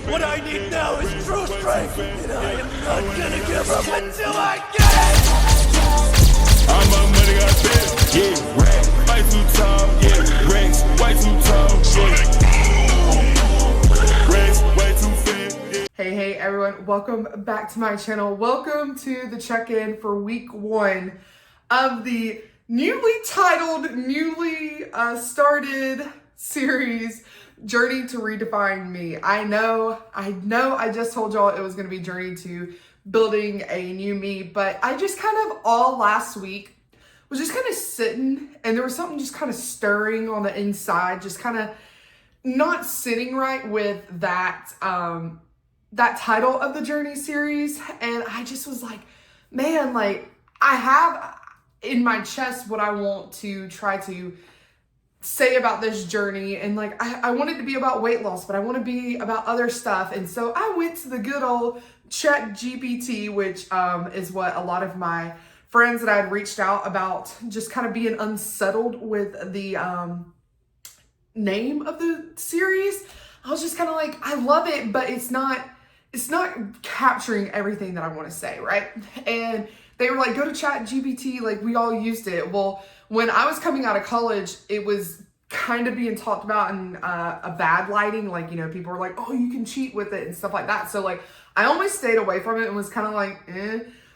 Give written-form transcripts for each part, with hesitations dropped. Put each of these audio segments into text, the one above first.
What I need now is true strength, and I am not gonna give up until I get it! All my money got spent, yeah, racks, way too tall, yeah, racks, way too tall, yeah, racks, way too thin, yeah. Hey everyone, welcome back to my channel. Welcome to the check-in for week 1 of the newly titled, newly started series, Journey to Redefine Me. I know, I just told y'all it was going to be Journey to Building a New Me, but I just kind of all last week was just kind of sitting and there was something just kind of stirring on the inside, just kind of not sitting right with that, that title of the Journey series. And I just was like, man, like I have in my chest what I want to try to say about this journey, and like I want it to be about weight loss, but I want to be about other stuff. And so I went to the good old ChatGPT, which is what a lot of my friends that I had reached out about just kind of being unsettled with the name of the series. I was just kind of like, I love it, but it's not capturing everything that I want to say, right? And they were like, go to ChatGPT, like we all used it. Well, when I was coming out of college, it was kind of being talked about in a bad lighting. Like, you know, people were like, oh, you can cheat with it and stuff like that. So like, I always stayed away from it and was kind of like,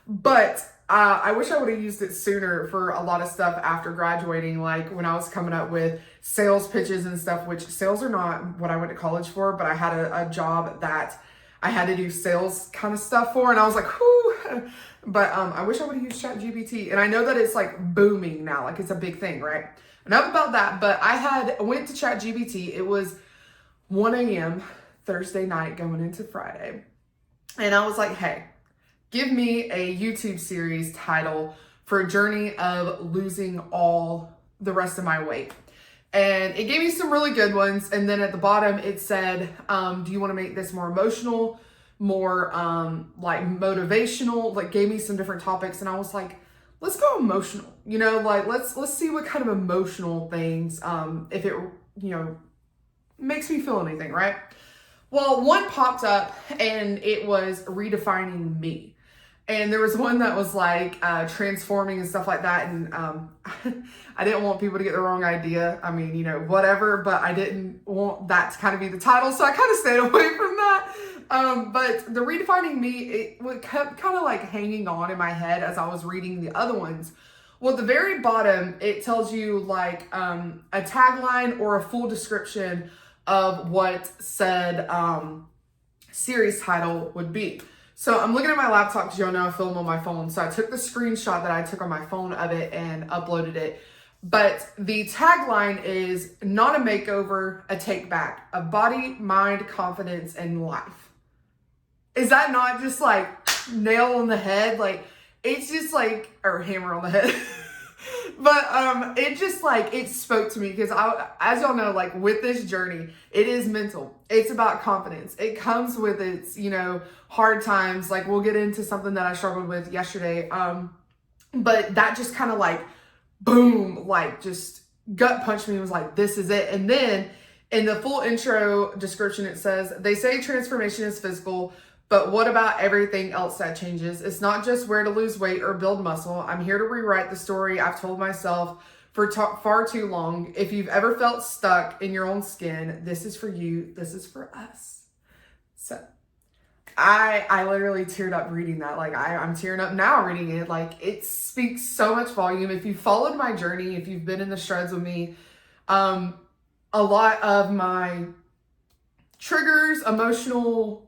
But I wish I would have used it sooner for a lot of stuff after graduating. Like when I was coming up with sales pitches and stuff, which sales are not what I went to college for, but I had a job that I had to do sales kind of stuff for. And I was like, whoo. But I wish I would have used ChatGPT. And I know that it's like booming now, like it's a big thing, right? Enough about that. But I went to ChatGPT. It was 1 a.m. Thursday night going into Friday. And I was like, hey, give me a YouTube series title for a journey of losing all the rest of my weight. And it gave me some really good ones. And then at the bottom, it said, do you want to make this more emotional, more like motivational? Like gave me some different topics. And I was like, let's go emotional, you know, like let's see what kind of emotional things, if it, you know, makes me feel anything, right? Well, one popped up and it was redefining me. And there was one that was like transforming and stuff like that. And I didn't want people to get the wrong idea. I mean, you know, whatever, but I didn't want that to kind of be the title. So I kind of stayed away from that. But the redefining me, it kept kind of like hanging on in my head as I was reading the other ones. Well, at the very bottom, it tells you like a tagline or a full description of what said series title would be. So I'm looking at my laptop because y'all know I film on my phone. So I took the screenshot that I took on my phone of it and uploaded it. But the tagline is not a makeover, a take back, a body, mind, confidence, and life. Is that not just like nail on the head? Like it's just like, or hammer on the head. But it just like, it spoke to me because as y'all know, like with this journey, it is mental. It's about confidence. It comes with its, you know, hard times. Like we'll get into something that I struggled with yesterday. But that just kind of like, boom, like just gut punched me and was like, this is it. And then in the full intro description, it says, they say transformation is physical, but what about everything else that changes? It's not just where to lose weight or build muscle. I'm here to rewrite the story I've told myself for far too long. If you've ever felt stuck in your own skin, this is for you. This is for us. So I literally teared up reading that. Like I'm tearing up now reading it. Like it speaks so much volume. If you followed my journey, if you've been in the shreds with me, a lot of my triggers, emotional,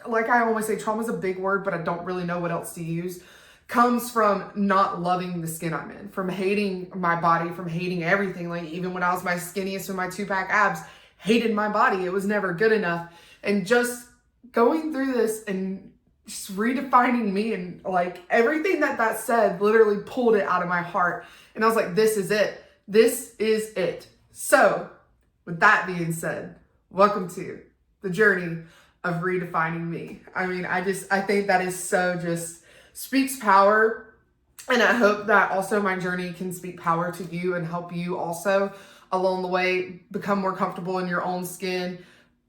like I always say, trauma is a big word, but I don't really know what else to use, comes from not loving the skin I'm in, from hating my body, from hating everything. Like even when I was my skinniest with my 2-pack abs, hated my body. It was never good enough. And just going through this and just redefining me and like everything that said literally pulled it out of my heart. And I was like, this is it. This is it. So with that being said, welcome to the journey of redefining me. I mean, I think that is so just speaks power. And I hope that also my journey can speak power to you and help you also along the way become more comfortable in your own skin,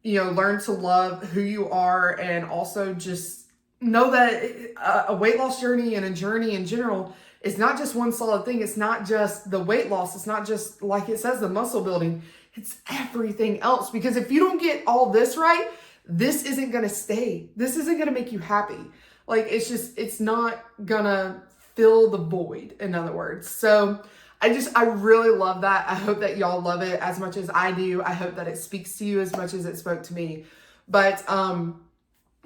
learn to love who you are, and also just know that a weight loss journey and a journey in general is not just one solid thing. It's not just the weight loss. It's not just, like it says, the muscle building. It's everything else. Because if you don't get all this right, this isn't going to stay. This isn't going to make you happy. Like, it's not going to fill the void, in other words. So I really love that. I hope that y'all love it as much as I do. I hope that it speaks to you as much as it spoke to me. But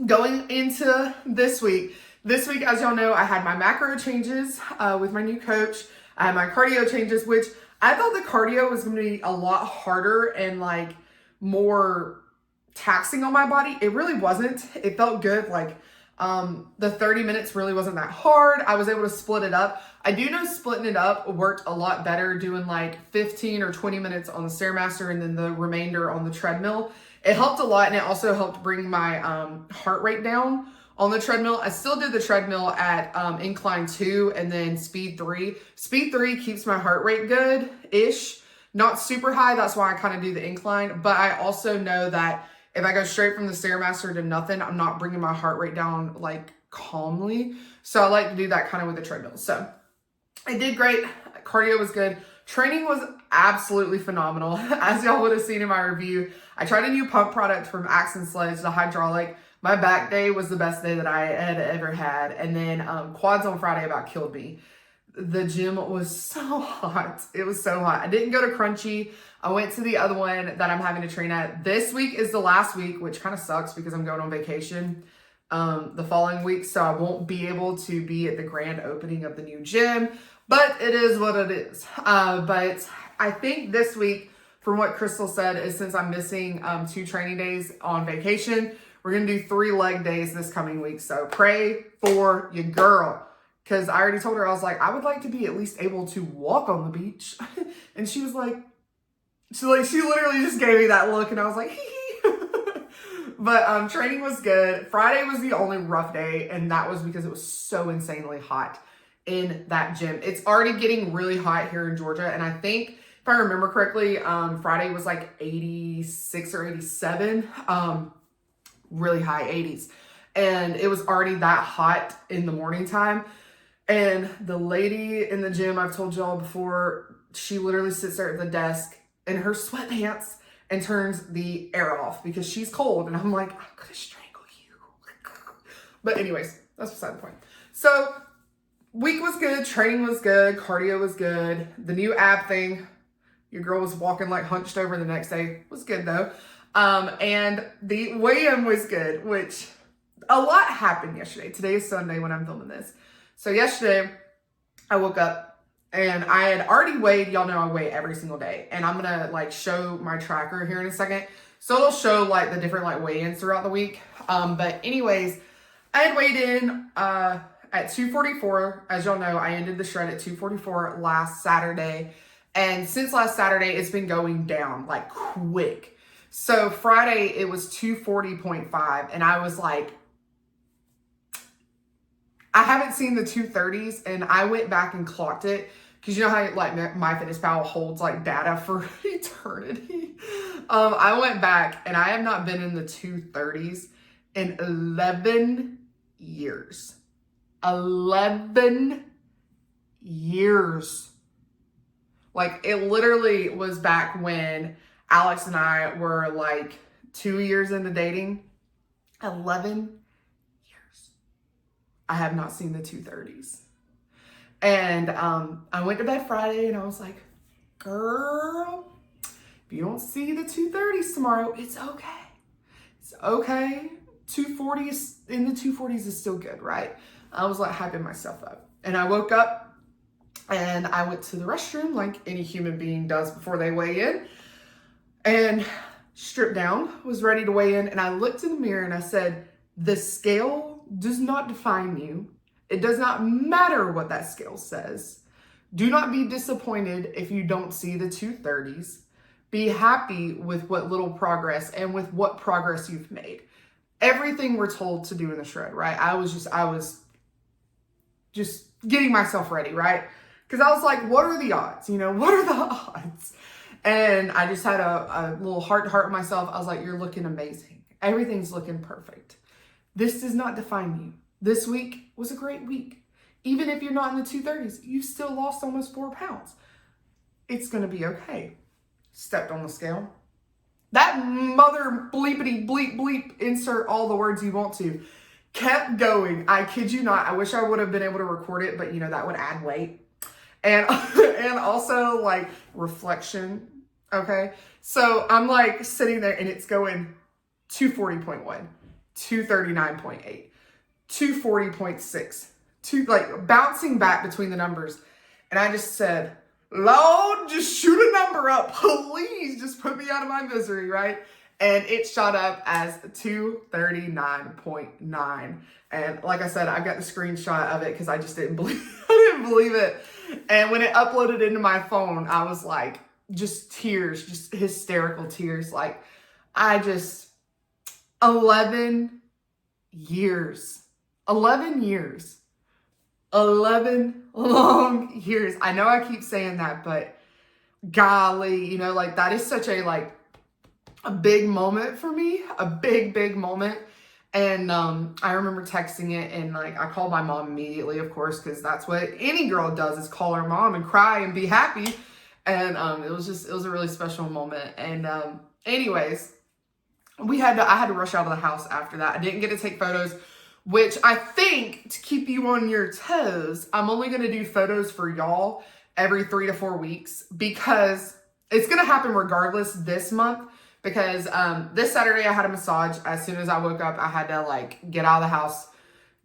going into this week, as y'all know, I had my macro changes with my new coach. I had my cardio changes, which I thought the cardio was going to be a lot harder and like more taxing on my body. It really wasn't. It felt good. Like the 30 minutes really wasn't that hard. I was able to split it up. I do know splitting it up worked a lot better, doing like 15 or 20 minutes on the Stairmaster and then the remainder on the treadmill. It helped a lot, and it also helped bring my heart rate down on the treadmill. I still did the treadmill at incline 2 and then speed 3. Speed 3 keeps my heart rate good-ish, not super high. That's why I kind of do the incline. But I also know that if I go straight from the Stairmaster to nothing, I'm not bringing my heart rate down like calmly. So I like to do that kind of with the treadmill. So I did great. Cardio was good. Training was absolutely phenomenal. As y'all would have seen in my review, I tried a new pump product from Sledge, the hydraulic. My back day was the best day that I had ever had. And then quads on Friday about killed me. The gym was so hot. It was so hot. I didn't go to Crunchy. I went to the other one that I'm having to train at. This week is the last week, which kind of sucks because I'm going on vacation the following week. So I won't be able to be at the grand opening of the new gym. But it is what it is. But I think this week, from what Crystal said, is since I'm missing 2 training days on vacation, we're going to do 3 leg days this coming week. So pray for your girl. Because I already told her, I was like, I would like to be at least able to walk on the beach. And she was like, she literally just gave me that look. And I was like, hee hee. But training was good. Friday was the only rough day. And that was because it was so insanely hot in that gym. It's already getting really hot here in Georgia. And I think, if I remember correctly, Friday was like 86 or 87. Really high 80s. And it was already that hot in the morning time. And the lady in the gym, I've told y'all before, she literally sits there at the desk in her sweatpants and turns the air off because she's cold. And I'm like, I'm gonna strangle you. But anyways, that's beside the point. So week was good, training was good, cardio was good. The new ab thing, your girl was walking like hunched over the next day, was good though. And the weigh-in was good, which a lot happened yesterday. Today is Sunday when I'm filming this. So yesterday I woke up and I had already weighed. Y'all know I weigh every single day, and I'm gonna like show my tracker here in a second. So it'll show like the different like weigh-ins throughout the week. But anyways, I had weighed in at 244. As y'all know, I ended the shred at 244 last Saturday. And since last Saturday, it's been going down like quick. So Friday, it was 240.5. And I was like, I haven't seen the 230s. And I went back and clocked it. Because you know how like MyFitnessPal holds like data for eternity. I went back and I have not been in the 230s in 11 years. 11 years. Like, it literally was back when Alex and I were like 2 years into dating. 11 years. I have not seen the 230s. And I went to bed Friday and I was like, girl, if you don't see the 230s tomorrow, it's okay. It's okay. 240 is in the 240s is still good, right? I was like hyping myself up. And I woke up and I went to the restroom like any human being does before they weigh in, and stripped down, was ready to weigh in. And I looked in the mirror and I said, the scale does not define you. It does not matter what that scale says. Do not be disappointed if you don't see the 230s. Be happy with what little progress and with what progress you've made. Everything we're told to do in the shred, right? I was just getting myself ready, right? Because I was like, what are the odds? You know, what are the odds? And I just had a little heart to heart with myself. I was like, you're looking amazing. Everything's looking perfect. This does not define you. This week was a great week. Even if you're not in the 230s, you still lost almost 4 pounds. It's going to be okay. Stepped on the scale. That mother bleepity bleep bleep, insert all the words you want to, kept going. I kid you not. I wish I would have been able to record it, but you know, that would add weight. And also like reflection. Okay. So I'm like sitting there and it's going 240.1, 239.8, 240.6, like bouncing back between the numbers. And I just said, Lord, just shoot a number up. Please just put me out of my misery, right? And it shot up as 239.9. And like I said, I've got the screenshot of it because I just didn't believe it. And when it uploaded into my phone, I was like, just tears, just hysterical tears. Like 11 years, 11 long years. I know I keep saying that, but golly, you know, like that is such a big moment for me, a big moment. And I remember texting it and like I called my mom immediately, of course, because that's what any girl does is call her mom and cry and be happy. And it was a really special moment. And anyways, I had to rush out of the house after that. I didn't get to take photos, which I think to keep you on your toes, I'm only going to do photos for y'all every 3 to 4 weeks because it's going to happen regardless this month. Because this Saturday I had a massage. As soon as I woke up, I had to like get out of the house,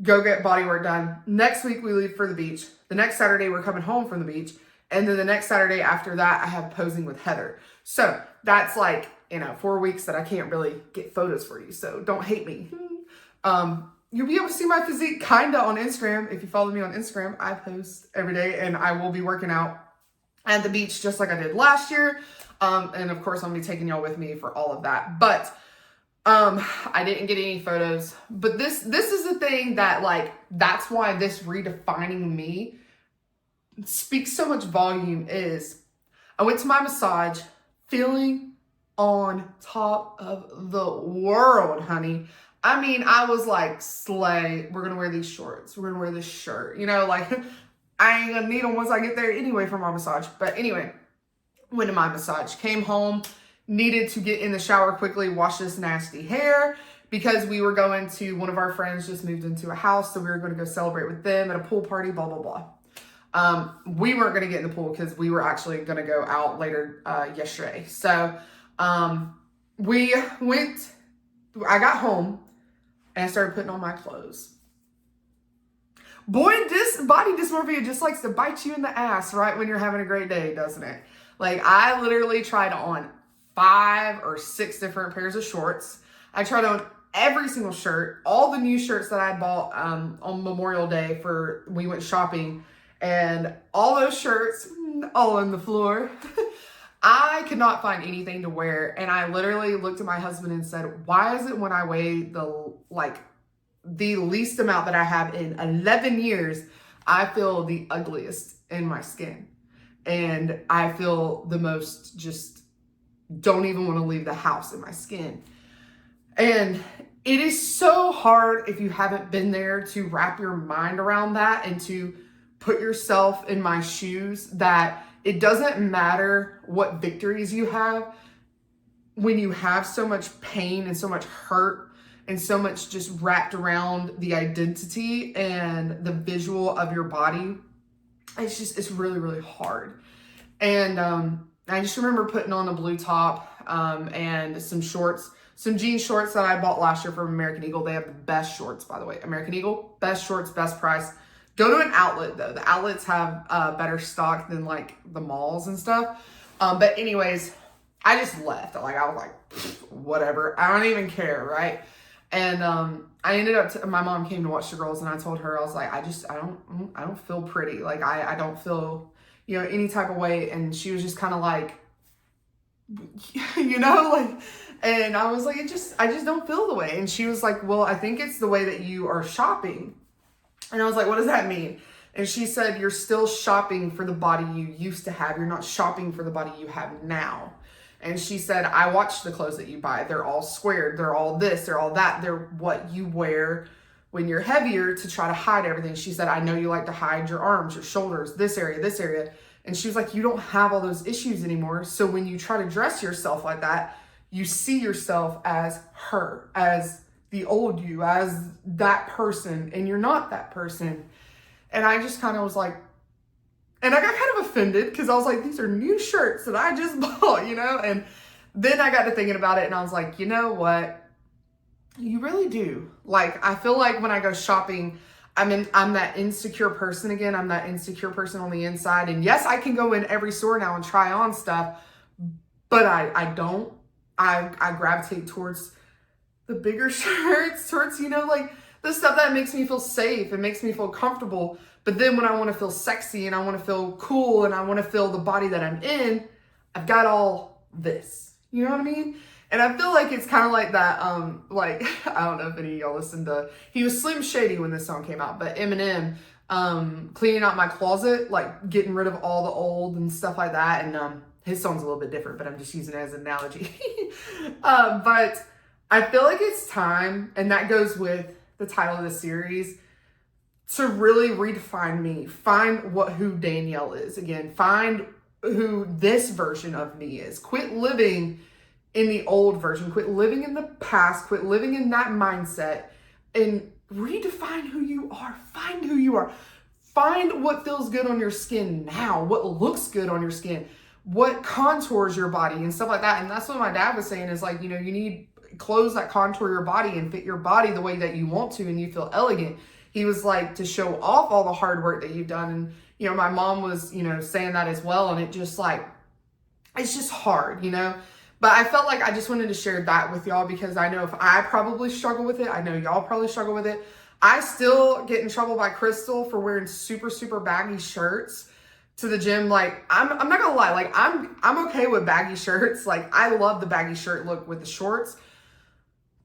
go get body work done. Next week we leave for the beach. The next Saturday we're coming home from the beach. And then the next Saturday after that, I have posing with Heather. So that's like, 4 weeks that I can't really get photos for you. So don't hate me. You'll be able to see my physique kinda on Instagram. If you follow me on Instagram, I post every day and I will be working out at the beach just like I did last year. And of course, I'll be taking y'all with me for all of that. But I didn't get any photos. But this is the thing that like, that's why this redefining me speaks so much volume is I went to my massage feeling on top of the world, honey. I mean, I was like, slay, we're going to wear these shorts. We're going to wear this shirt. You know, like I ain't going to need them once I get there anyway for my massage. But anyway, went to my massage, came home, needed to get in the shower quickly, wash this nasty hair because we were going to, one of our friends just moved into a house. So we were going to go celebrate with them at a pool party, blah, blah, blah. We weren't going to get in the pool because we were actually going to go out later yesterday. So we went, I got home and I started putting on my clothes. Boy, this body dysmorphia just likes to bite you in the ass right when you're having a great day, doesn't it? Like I literally tried on 5 or 6 different pairs of shorts. I tried on every single shirt, all the new shirts that I bought on Memorial Day for we went shopping, and all those shirts all on the floor. I could not find anything to wear, and I literally looked at my husband and said, why is it when I weigh the least amount that I have in 11 years, I feel the ugliest in my skin? And I feel the most just don't even want to leave the house in my skin. And it is so hard if you haven't been there to wrap your mind around that and to put yourself in my shoes that it doesn't matter what victories you have when you have so much pain and so much hurt and so much just wrapped around the identity and the visual of your body. It's really, really hard. And I just remember putting on a blue top and some shorts, some jean shorts that I bought last year from American Eagle. They have the best shorts, by the way. American Eagle, best shorts, best price. Go to an outlet though. The outlets have better stock than like the malls and stuff. But anyways, I just left. Like I was like, whatever. I don't even care, right? And I ended up, my mom came to watch the girls and I told her, I was like, I don't feel pretty. Like I don't feel, any type of way. And she was just kind of like, and I was like, I just don't feel the way. And she was like, well, I think it's the way that you are shopping. And I was like, what does that mean? And she said, you're still shopping for the body you used to have. You're not shopping for the body you have now. And she said, I watch the clothes that you buy. They're all squared. They're all this. They're all that. They're what you wear when you're heavier to try to hide everything. She said, I know you like to hide your arms, your shoulders, this area, this area. And she was like, you don't have all those issues anymore. So when you try to dress yourself like that, you see yourself as her, as the old you, as that person, and you're not that person. And I just kind of was like, and I got kind of offended because I was like, these are new shirts that I just bought, you know? And then I got to thinking about it and I was like, you know what? You really do. Like, I feel like when I go shopping, I'm that insecure person again. I'm that insecure person on the inside. And yes, I can go in every store now and try on stuff, but I don't. I gravitate towards the bigger shirts, towards, you know, like the stuff that makes me feel safe and makes me feel comfortable. But then when I want to feel sexy and I want to feel cool and I want to feel the body that I'm in, I've got all this. You know what I mean? And I feel like it's kind of like that, like, I don't know if any of y'all listened to, he was Slim Shady when this song came out, but Eminem, cleaning out my closet, like getting rid of all the old and stuff like that. And his song's a little bit different, but I'm just using it as an analogy. But I feel like it's time, and that goes with the title of the series, to really redefine me, find who Danielle is. Again, find who this version of me is. Quit living in the old version, quit living in the past, quit living in that mindset, and redefine who you are. Find who you are. Find what feels good on your skin now, what looks good on your skin, what contours your body and stuff like that. And that's what my dad was saying is like, you know, you need clothes that contour your body and fit your body the way that you want to and you feel elegant. He was like, to show off all the hard work that you've done. And, you know, my mom was, you know, saying that as well. And it just like, it's just hard, you know. But I felt like I just wanted to share that with y'all because I know if I probably struggle with it, I know y'all probably struggle with it. I still get in trouble by Crystal for wearing super, super baggy shirts to the gym. Like, I'm not gonna lie, like I'm okay with baggy shirts. Like, I love the baggy shirt look with the shorts.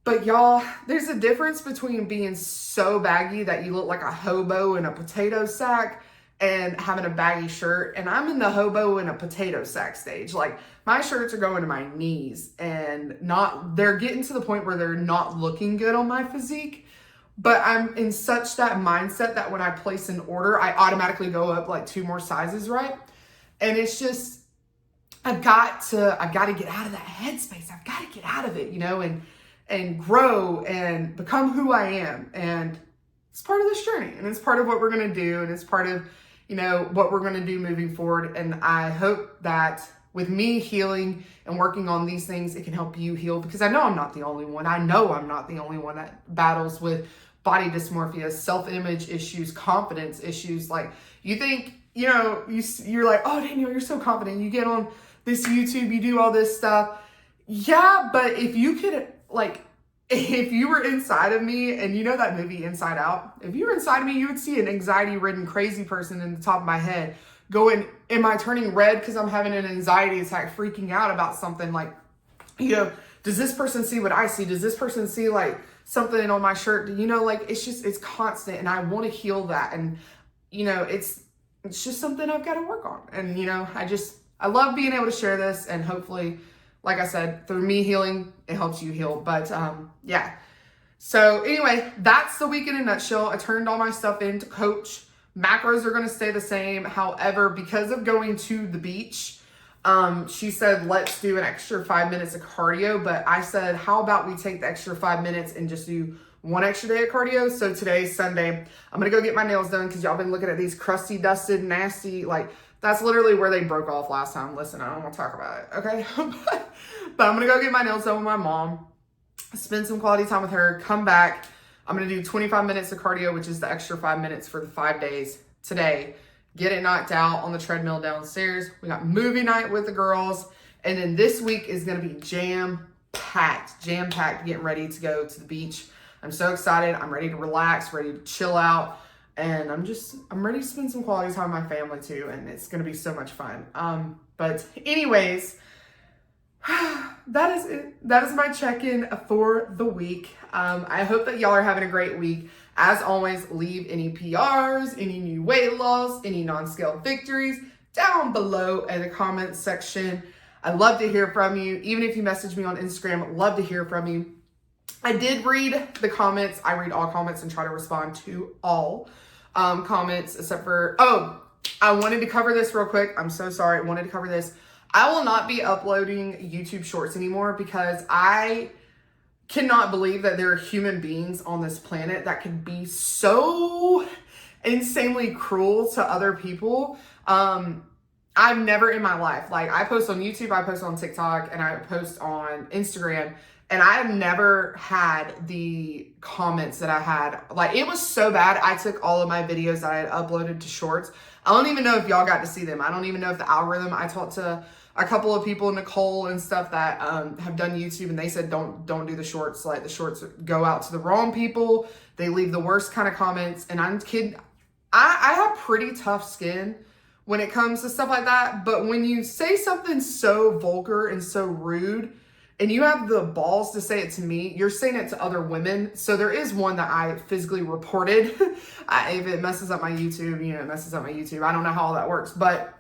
But y'all, there's a difference between being so baggy that you look like a hobo in a potato sack and having a baggy shirt. And I'm in the hobo in a potato sack stage. Like, my shirts are going to my knees and they're getting to the point where they're not looking good on my physique. But I'm in such that mindset that when I place an order, I automatically go up like 2 more sizes, right? And it's just, I've got to get out of that headspace. I've got to get out of it, you know, and grow and become who I am. And it's part of this journey and it's part of what we're going to do. And it's part of, you know, what we're going to do moving forward. And I hope that with me healing and working on these things, it can help you heal, because I know I'm not the only one. I know I'm not the only one that battles with body dysmorphia, self-image issues, confidence issues. Like, you think, you know, you're like, oh, Daniel, you're so confident. You get on this YouTube, you do all this stuff. Yeah, but if you could, like, if you were inside of me, and you know that movie Inside Out, if you were inside of me, you would see an anxiety-ridden crazy person in the top of my head going, am I turning red because I'm having an anxiety attack, freaking out about something? Like, you know, does this person see what I see? Does this person see like something on my shirt? You know, like, it's constant, and I want to heal that. And, you know, it's just something I've got to work on. And, you know, I love being able to share this, and hopefully, like I said, through me healing, it helps you heal. But yeah. So anyway, that's the week in a nutshell. I turned all my stuff into Coach. Macros are going to stay the same. However, because of going to the beach, she said, let's do an extra 5 minutes of cardio. But I said, how about we take the extra 5 minutes and just do 1 extra day of cardio? So today's Sunday. I'm going to go get my nails done because y'all been looking at these crusty, dusted, nasty, like, that's literally where they broke off last time. Listen, I don't want to talk about it, okay? But I'm going to go get my nails done with my mom, spend some quality time with her, come back. I'm going to do 25 minutes of cardio, which is the extra 5 minutes for the 5 days today. Get it knocked out on the treadmill downstairs. We got movie night with the girls. And then this week is going to be jam-packed, getting ready to go to the beach. I'm so excited. I'm ready to relax, ready to chill out. And I'm ready to spend some quality time with my family too. And it's going to be so much fun. But anyways, that is it. That is my check-in for the week. I hope that y'all are having a great week. As always, leave any PRs, any new weight loss, any non-scale victories down below in the comments section. I love to hear from you. Even if you message me on Instagram, love to hear from you. I did read the comments. I read all comments and try to respond to all comments except for, I wanted to cover this real quick. I'm so sorry. I wanted to cover this. I will not be uploading YouTube shorts anymore because I cannot believe that there are human beings on this planet that could be so insanely cruel to other people. I've never in my life, like I post on YouTube, I post on TikTok, and I post on Instagram, and I have never had the comments that I had. Like it was so bad. I took all of my videos that I had uploaded to shorts. I don't even know if y'all got to see them. I don't even know if the algorithm, I talked to a couple of people, Nicole and stuff, that have done YouTube, and they said don't do the shorts. Like the shorts go out to the wrong people. They leave the worst kind of comments. And I'm kidding. I have pretty tough skin when it comes to stuff like that. But when you say something so vulgar and so rude, and you have the balls to say it to me, you're saying it to other women. So there is one that I physically reported. If it messes up my YouTube, it messes up my YouTube. I don't know how all that works. But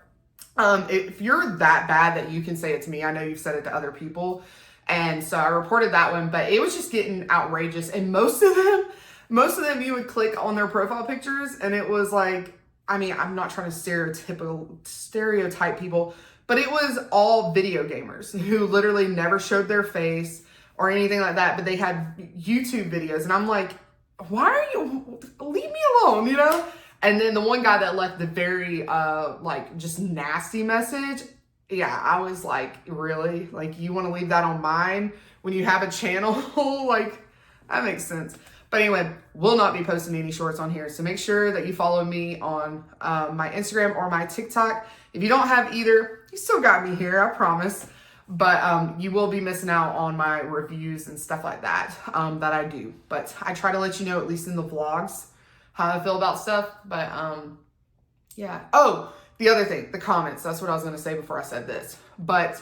if you're that bad that you can say it to me, I know you've said it to other people. And so I reported that one, but it was just getting outrageous. And most of them, you would click on their profile pictures and it was like, I mean, I'm not trying to stereotype people, but it was all video gamers who literally never showed their face or anything like that, but they had YouTube videos. And I'm like, why are you, leave me alone, And then the one guy that left the very, just nasty message. Yeah, I was like, really? Like, you want to leave that on mine when you have a channel? Like, that makes sense. But anyway, will not be posting any shorts on here. So make sure that you follow me on my Instagram or my TikTok. If you don't have either, you still got me here, I promise. But you will be missing out on my reviews and stuff like that that I do. But I try to let you know, at least in the vlogs, how I feel about stuff. But yeah. Oh, the other thing, the comments. That's what I was going to say before I said this. But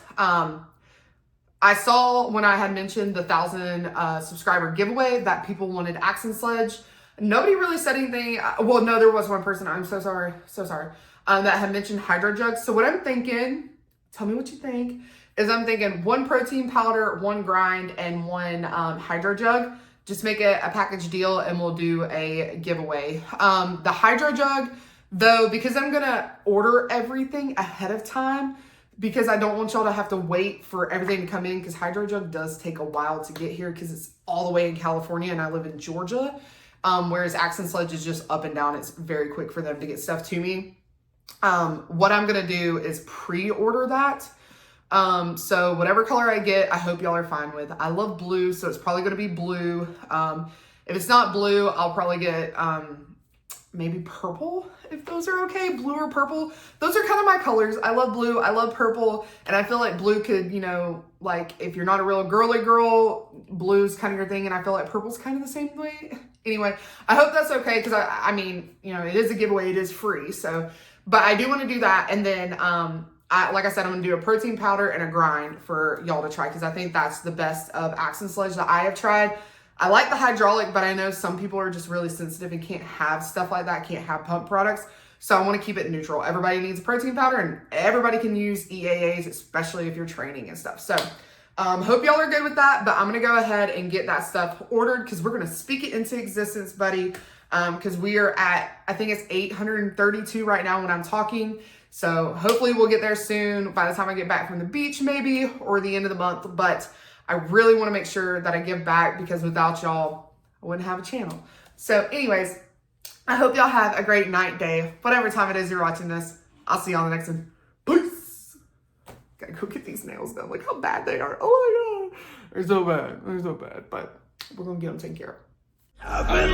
I saw when I had mentioned the 1,000 subscriber giveaway that people wanted Axe and Sledge. Nobody really said anything. Well, no, there was one person. I'm so sorry. That had mentioned hydro jugs. So what I'm thinking, tell me what you think, is I'm thinking 1 protein powder, 1 grind, and 1 hydro jug. Just make it a package deal and we'll do a giveaway. The hydro jug, though, because I'm going to order everything ahead of time, because I don't want y'all to have to wait for everything to come in, because hydro jug does take a while to get here because it's all the way in California and I live in Georgia. Whereas Axe and Sledge is just up and down. It's very quick for them to get stuff to me. What I'm going to do is pre-order that. So whatever color I get, I hope y'all are fine with. I love blue, so it's probably going to be blue. If it's not blue, I'll probably get maybe purple, if those are okay. Blue or purple. Those are kind of my colors. I love blue. I love purple. And I feel like blue could, like if you're not a real girly girl, blue's kind of your thing. And I feel like purple's kind of the same way. Anyway, I hope that's okay. Cause I mean, it is a giveaway. It is free. So, but I do want to do that. And then, like I said, I'm going to do a protein powder and a grind for y'all to try. Cause I think that's the best of Axe and Sledge that I have tried. I like the hydraulic, but I know some people are just really sensitive and can't have stuff like that, can't have pump products. So I want to keep it neutral. Everybody needs a protein powder and everybody can use EAAs, especially if you're training and stuff. So hope y'all are good with that, but I'm going to go ahead and get that stuff ordered because we're going to speak it into existence, buddy. Because we are at, I think it's 832 right now when I'm talking. So hopefully we'll get there soon by the time I get back from the beach maybe, or the end of the month. But I really want to make sure that I give back because without y'all, I wouldn't have a channel. So anyways, I hope y'all have a great night, day, whatever time it is you're watching this. I'll see you on the next one. Peace. Gotta go get these nails done. Look how bad they are. Oh my God. They're so bad. They're so bad. But we're going to get them taken care of. I've been